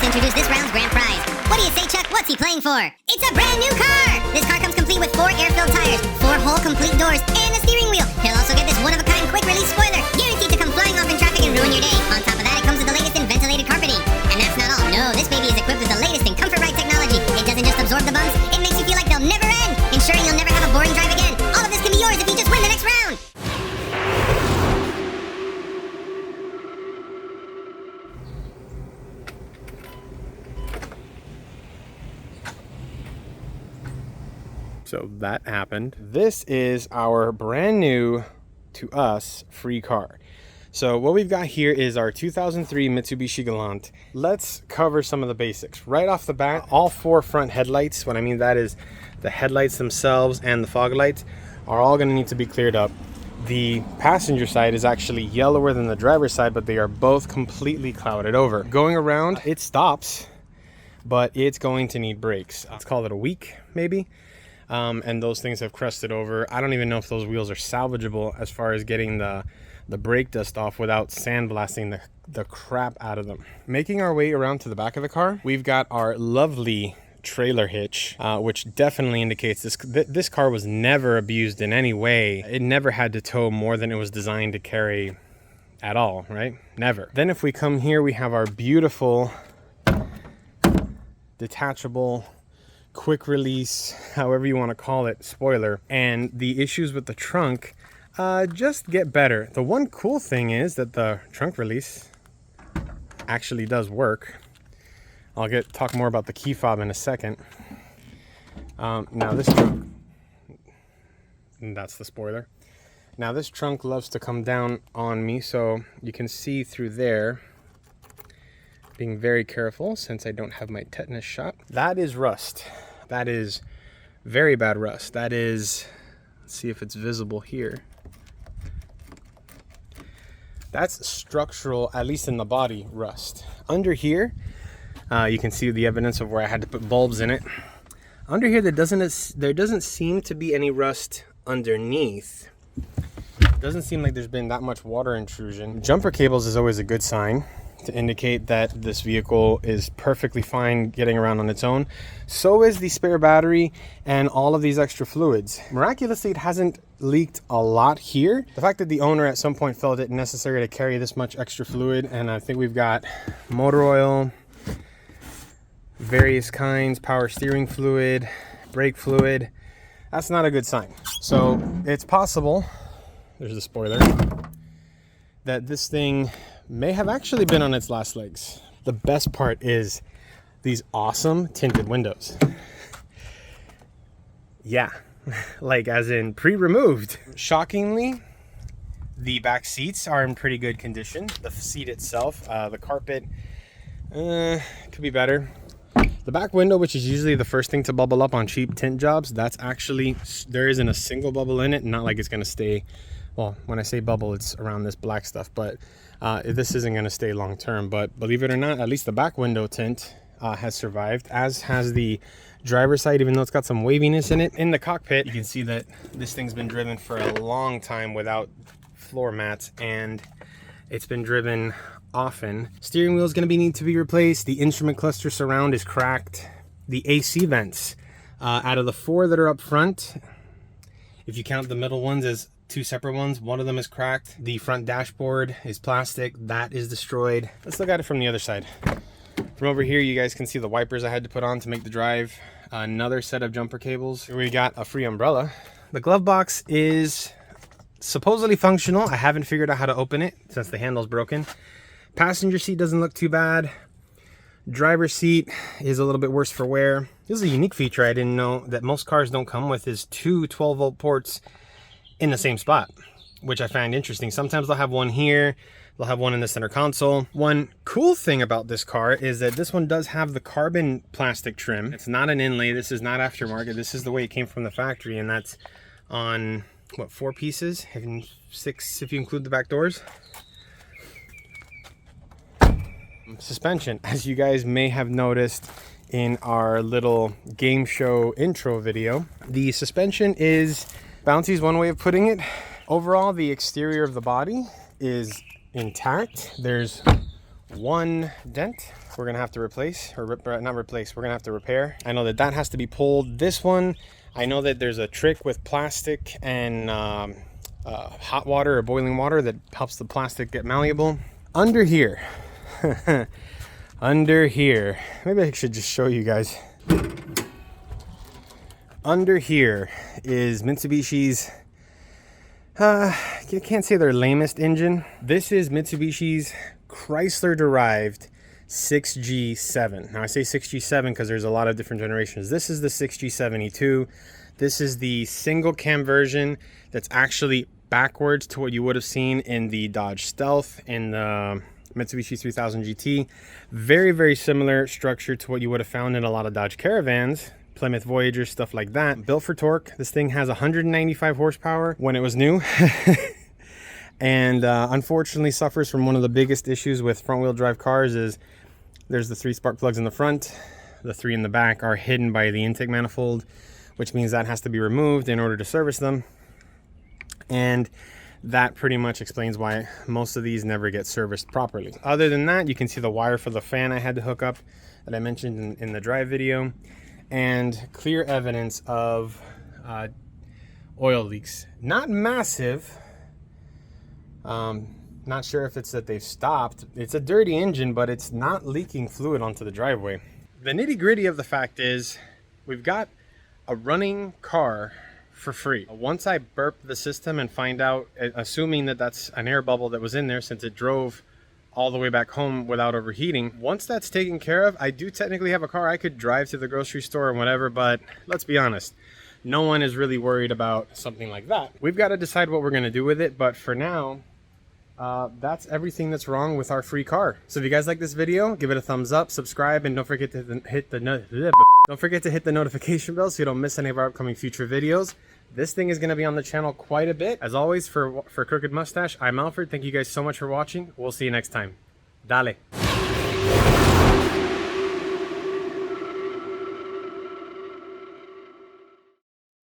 to introduce this round's grand prize. What do you say, Chuck? What's he playing for? It's a brand new car! This car comes complete with 4 air-filled tires, 4 whole complete doors, and a steering wheel. He'll also get this one-of-a-kind quick-release spoiler, guaranteed to come flying off in traffic and ruin your day. On top of that, it comes with the latest in ventilated carpeting. And that's not all. No, this baby is equipped with the latest in comfort ride technology. It doesn't just absorb the bumps, it makes you feel like they'll never end, ensuring you'll never have a boring drive again. All of this can be yours if you just win the next round. So that happened. This is our brand new, to us, free car. So what we've got here is our 2003 Mitsubishi Galant. Let's cover some of the basics. Right off the bat, all 4 front headlights, what I mean that is the headlights themselves and the fog lights, are all gonna need to be cleared up. The passenger side is actually yellower than the driver's side, but they are both completely clouded over. Going around, it stops, but it's going to need brakes. Let's call it a week, maybe. And those things have crusted over. I don't even know if those wheels are salvageable as far as getting the brake dust off without sandblasting the crap out of them. Making our way around to the back of the car, we've got our lovely trailer hitch, which definitely indicates this car was never abused in any way. It never had to tow more than it was designed to carry at all, right? Never. Then if we come here, we have our beautiful detachable quick release, however you want to call it, spoiler. And the issues with the trunk just get better. The one cool thing is that the trunk release actually does work. I'll talk more about the key fob in a second. Now this trunk, and that's the spoiler. Now this trunk loves to come down on me, so you can see through there. Being very careful since I don't have my tetanus shot. That is rust. That is very bad rust. That is, let's see if it's visible here. That's structural, at least in the body, rust. Under here, you can see the evidence of where I had to put bulbs in it. Under here, there doesn't seem to be any rust underneath. Doesn't seem like there's been that much water intrusion. Jumper cables is always a good sign to indicate that this vehicle is perfectly fine getting around on its own. So is the spare battery and all of these extra fluids. Miraculously, it hasn't leaked a lot here. The fact that the owner at some point felt it necessary to carry this much extra fluid, and I think we've got motor oil, various kinds, power steering fluid, brake fluid, that's not a good sign. So it's possible, there's the spoiler, that this thing may have actually been on its last legs. The best part is these awesome tinted windows. Yeah, like as in pre-removed. Shockingly, the back seats are in pretty good condition. The seat itself, the carpet, could be better. The back window, which is usually the first thing to bubble up on cheap tint jobs, that's actually, there isn't a single bubble in it. Not like it's gonna stay, well, when I say bubble, it's around this black stuff, but this isn't going to stay long term. But believe it or not, at least the back window tint has survived, as has the driver's side, even though it's got some waviness in it. In the cockpit, you can see that this thing's been driven for a long time without floor mats, and it's been driven often. Steering wheel is going to need to be replaced. The instrument cluster surround is cracked. The AC vents, out of the 4 that are up front, if you count the middle ones as 2 separate ones, one of them is cracked. The front dashboard is plastic, that is destroyed. Let's look at it from the other side. From over here, you guys can see the wipers I had to put on to make the drive. Another set of jumper cables. We got a free umbrella. The glove box is supposedly functional. I haven't figured out how to open it since the handle's broken. Passenger seat doesn't look too bad. Driver's seat is a little bit worse for wear. This is a unique feature I didn't know that most cars don't come with, is 2 12-volt ports in the same spot, which I find interesting. Sometimes they'll have one here, they'll have one in the center console. One cool thing about this car is that this one does have the carbon plastic trim. It's not an inlay, this is not aftermarket, this is the way it came from the factory, and that's on, what, 4 pieces? 6 if you include the back doors. Suspension, as you guys may have noticed in our little game show intro video, the suspension is bouncy is one way of putting it. Overall, the exterior of the body is intact. There's one dent we're gonna have to replace, or not replace, we're gonna have to repair. I know that that has to be pulled. This one, I know that there's a trick with plastic and hot water or boiling water that helps the plastic get malleable. Under here, under here, maybe I should just show you guys. Under here is Mitsubishi's, you can't say their lamest engine. This is Mitsubishi's Chrysler derived 6G7. Now I say 6G7 because there's a lot of different generations. This is the 6G72. This is the single cam version that's actually backwards to what you would have seen in the Dodge Stealth and the Mitsubishi 3000 GT. Very, very similar structure to what you would have found in a lot of Dodge Caravans, Plymouth Voyagers, stuff like that. Built for torque. This thing has 195 horsepower when it was new. And unfortunately suffers from one of the biggest issues with front wheel drive cars is there's the 3 spark plugs in the front. The 3 in the back are hidden by the intake manifold, which means that has to be removed in order to service them. And that pretty much explains why most of these never get serviced properly. Other than that, you can see the wire for the fan I had to hook up that I mentioned in the drive video, and clear evidence of oil leaks. Not massive. Not sure if it's that they've stopped. It's a dirty engine, but it's not leaking fluid onto the driveway. The nitty gritty of the fact is we've got a running car for free. Once I burp the system and find out, assuming that that's an air bubble that was in there since it drove all the way back home without overheating, once that's taken care of, I do technically have a car I could drive to the grocery store or whatever, but let's be honest, no one is really worried about something like that. We've got to decide what we're going to do with it, but for now, that's everything that's wrong with our free car. So if you guys like this video, give it a thumbs up, subscribe, and don't forget to hit the notification bell so you don't miss any of our upcoming future videos. This thing is going to be on the channel quite a bit. As always, for Crooked Mustache, I'm Alfred. Thank you guys so much for watching. We'll see you next time. Dale.